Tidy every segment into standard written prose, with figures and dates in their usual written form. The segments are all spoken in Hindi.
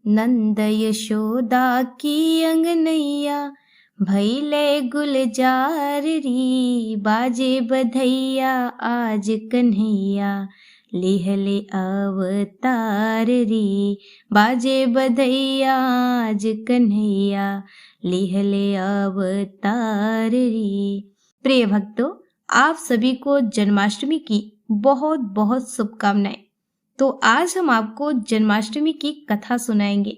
नंद यशोदा की अंगनैया, भैले गुलजार री। बाजे बधैया आज कन्हैया, लिहले अवतार री। बाजे बधैया आज कन्हैया, लिहले अवतार री। प्रिय भक्तों, आप सभी को जन्माष्टमी की बहुत बहुत शुभकामनाएं। तो आज हम आपको जन्माष्टमी की कथा सुनाएंगे।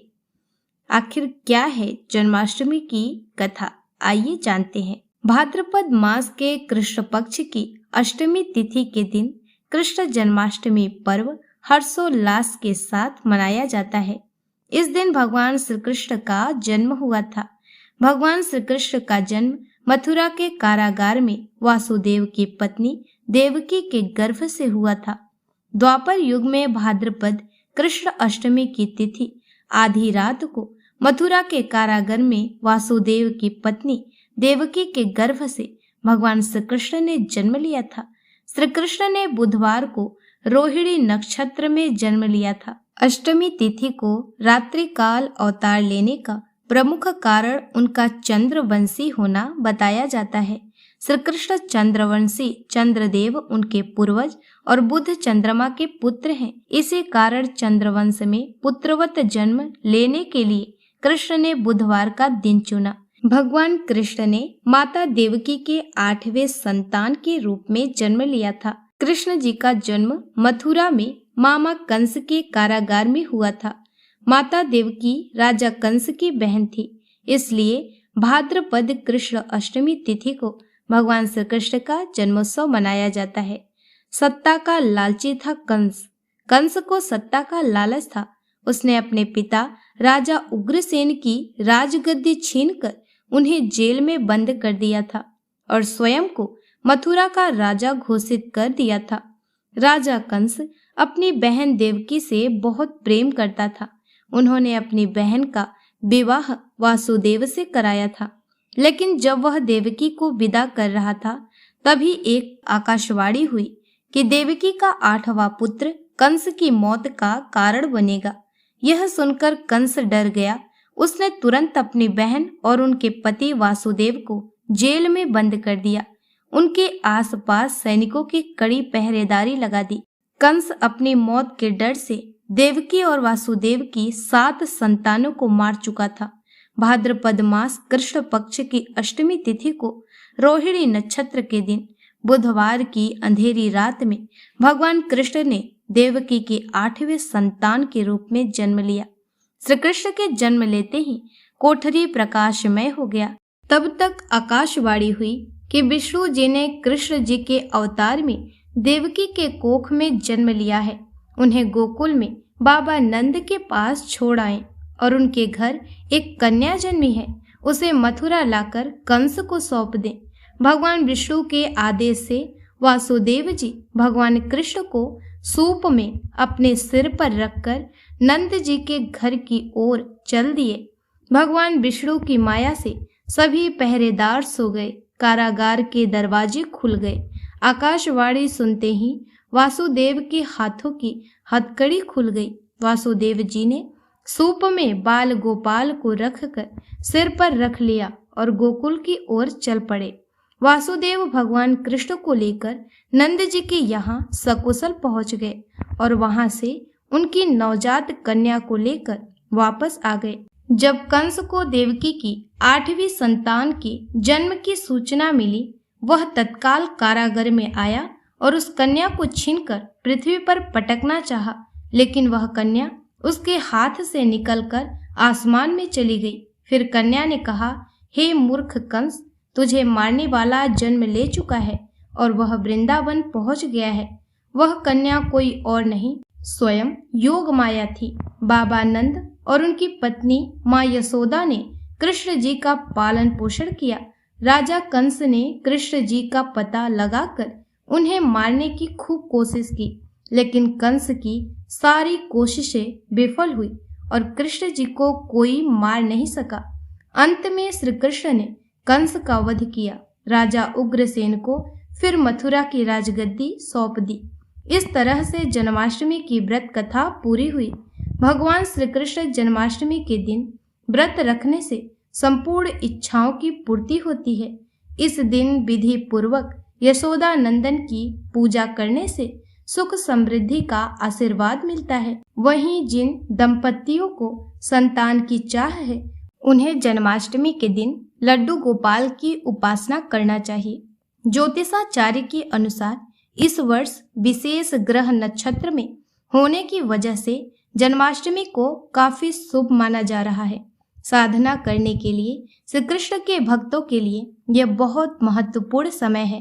आखिर क्या है जन्माष्टमी की कथा, आइए जानते हैं। भाद्रपद मास के कृष्ण पक्ष की अष्टमी तिथि के दिन कृष्ण जन्माष्टमी पर्व हर्षोल्लास के साथ मनाया जाता है। इस दिन भगवान श्री कृष्ण का जन्म हुआ था। भगवान श्री कृष्ण का जन्म मथुरा के कारागार में वासुदेव की पत्नी देवकी के गर्भ से हुआ था। द्वापर युग में भाद्रपद कृष्ण अष्टमी की तिथि आधी रात को मथुरा के कारागार में वासुदेव की पत्नी देवकी के गर्भ से भगवान श्री कृष्ण ने जन्म लिया था। श्री कृष्ण ने बुधवार को रोहिणी नक्षत्र में जन्म लिया था। अष्टमी तिथि को रात्रि काल अवतार लेने का प्रमुख कारण उनका चंद्रवंशी होना बताया जाता है। श्री कृष्ण चंद्रवंशी, चंद्रदेव उनके पूर्वज और बुध चंद्रमा के पुत्र हैं। इसी कारण चंद्रवंश में पुत्रवत जन्म लेने के लिए कृष्ण ने बुधवार का दिन चुना। भगवान कृष्ण ने माता देवकी के 8वें संतान के रूप में जन्म लिया था। कृष्ण जी का जन्म मथुरा में मामा कंस के कारागार में हुआ था। माता देवकी राजा कंस की बहन थी, इसलिए भाद्रपद कृष्ण अष्टमी तिथि को भगवान श्री कृष्ण का जन्मोत्सव मनाया जाता है। सत्ता का लालची था कंस। कंस को सत्ता का लालच था। उसने अपने पिता राजा उग्रसेन की राजगद्दी छीनकर उन्हें जेल में बंद कर दिया था और स्वयं को मथुरा का राजा घोषित कर दिया था। राजा कंस अपनी बहन देवकी से बहुत प्रेम करता था। उन्होंने अपनी बहन का विवाह वासुदेव से कराया था, लेकिन जब वह देवकी को विदा कर रहा था तभी एक आकाशवाणी हुई कि देवकी का 8वां पुत्र कंस की मौत का कारण बनेगा। यह सुनकर कंस डर गया। उसने तुरंत अपनी बहन और उनके पति वासुदेव को जेल में बंद कर दिया। उनके आसपास सैनिकों की कड़ी पहरेदारी लगा दी। कंस अपनी मौत के डर से देवकी और वासुदेव की 7 संतानों को मार चुका था। भाद्रपद मास कृष्ण पक्ष की अष्टमी तिथि को रोहिणी नक्षत्र के दिन बुधवार की अंधेरी रात में भगवान कृष्ण ने देवकी के 8वें संतान के रूप में जन्म लिया। श्री कृष्ण के जन्म लेते ही कोठरी प्रकाशमय हो गया। तब तक आकाशवाणी हुई कि विष्णु जी ने कृष्ण जी के अवतार में देवकी के कोख में जन्म लिया है। उन्हें गोकुल में बाबा नंद के पास छोड़ आए और उनके घर एक कन्या जन्मी है, उसे मथुरा लाकर कंस को सौंप दें। भगवान विष्णु के आदेश से वासुदेव जी भगवान कृष्ण को सूप में अपने सिर पर रखकर नंद जी के घर की ओर चल दिए। भगवान विष्णु की माया से सभी पहरेदार सो गए। कारागार के दरवाजे खुल गए। आकाशवाणी सुनते ही वासुदेव के हाथों की हथकड़ी खुल गई। वासुदेव जी ने सूप में बाल गोपाल को रखकर सिर पर रख लिया और गोकुल की ओर चल पड़े। वासुदेव भगवान कृष्ण को लेकर नंद जी के यहाँ सकुशल पहुंच गए और वहां से उनकी नवजात कन्या को लेकर वापस आ गए। जब कंस को देवकी की 8वीं संतान के जन्म की सूचना मिली, वह तत्काल कारागार में आया और उस कन्या को छीनकर पृथ्वी पर पटकना चाहा, लेकिन वह कन्या उसके हाथ से निकलकर आसमान में चली गई। फिर कन्या ने कहा, हे मूर्ख कंस, तुझे मारने वाला जन्म ले चुका है और वह वृंदावन पहुंच गया है। वह कन्या कोई और नहीं, स्वयं योग माया थी। बाबा नंद और उनकी पत्नी माँ यशोदा ने कृष्ण जी का पालन पोषण किया। राजा कंस ने कृष्ण जी का पता लगाकर उन्हें मारने की खूब कोशिश की, लेकिन कंस की सारी कोशिशें विफल हुई और कृष्ण जी को कोई मार नहीं सका। अंत में श्री कृष्ण ने कंस का वध किया। राजा उग्रसेन को फिर मथुरा की राजगद्दी सौंप दी। इस तरह से जन्माष्टमी की व्रत कथा पूरी हुई। भगवान श्री कृष्ण जन्माष्टमी के दिन व्रत रखने से संपूर्ण इच्छाओं की पूर्ति होती है। इस दिन विधि पूर्वक यशोदा नंदन की पूजा करने से सुख समृद्धि का आशीर्वाद मिलता है। वहीं जिन दंपतियों को संतान की चाह है, उन्हें जन्माष्टमी के दिन लड्डू गोपाल की उपासना करना चाहिए। ज्योतिषाचार्य के अनुसार इस वर्ष विशेष ग्रह नक्षत्र में होने की वजह से जन्माष्टमी को काफी शुभ माना जा रहा है। साधना करने के लिए श्री कृष्ण के भक्तों के लिए यह बहुत महत्वपूर्ण समय है।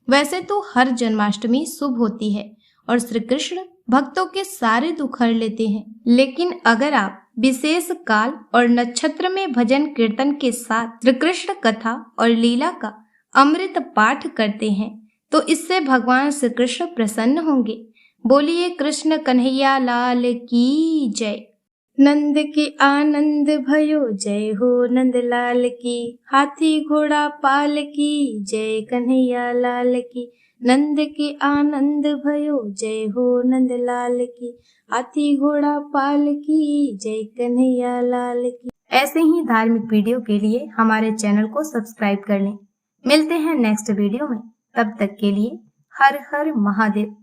वैसे तो हर जन्माष्टमी शुभ होती है और श्री कृष्ण भक्तों के सारे दुख हर लेते हैं, लेकिन अगर आप विशेष काल और नक्षत्र में भजन कीर्तन के साथ श्री कृष्ण कथा और लीला का अमृत पाठ करते हैं तो इससे भगवान श्री कृष्ण प्रसन्न होंगे। बोलिए कृष्ण कन्हैया लाल की जय। नंद के आनंद भयो जय हो नंद लाल की, हाथी घोड़ा पाल की जय कन्हैया लाल की। नंद के आनंद भयो जय हो नंद लाल की, हाथी घोड़ा पाल की जय कन्हैया लाल की। ऐसे ही धार्मिक वीडियो के लिए हमारे चैनल को सब्सक्राइब कर लें। मिलते हैं नेक्स्ट वीडियो में, तब तक के लिए हर हर महादेव।